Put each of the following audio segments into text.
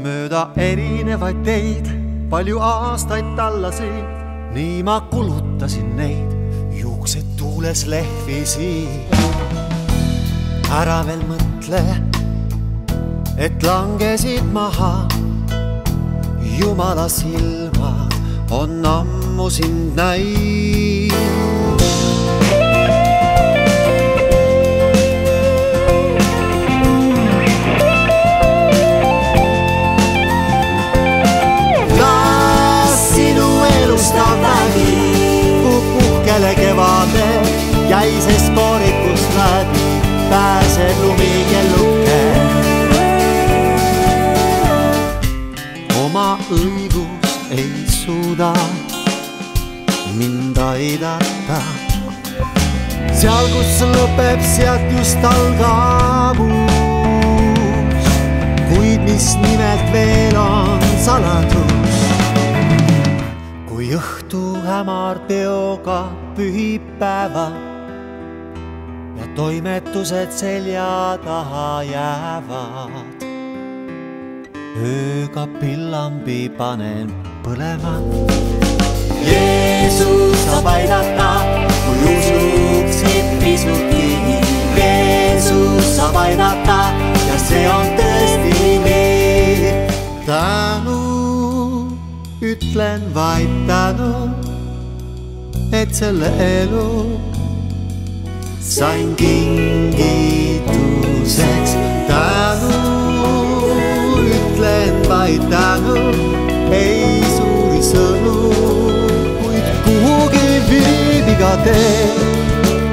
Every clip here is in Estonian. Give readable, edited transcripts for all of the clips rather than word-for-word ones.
Mööda erinevaid teid, palju aastaid tallasin, nii ma kulutasin neid, juuksed tuules lehvisid. Ära veel mõtle, et langesid maha, Jumala silmad on ammu sind näinud. Puhkele kevade jäises koorikust läbi pääseb lumikelluke. Oma õigus ei suuda mind aidata. Seal, kus lõpeb, sealt just algab uus, kuid mis nimelt veel on saladus. Kui õhtu hämar peoga pühib päeva ja toimetused selja taha jäävad, ööga pillambi panen põlema. Jeesus saab aidata, kui usuksid pisutki. Jeesus saab aidata ja see on tõesti nii. Tänu ütlen vaid tänu, et selle elu sain kingituseks. Tänu ütlen vaid tänu, ei suuri sõnu, kuid kuhugi viib iga tee.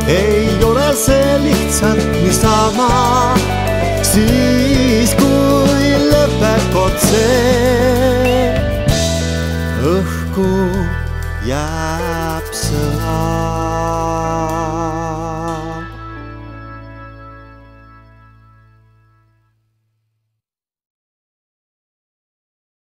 Ei ole see lihtsalt niisama, siis kui lõpeb kord see. Õhku jääb sõna.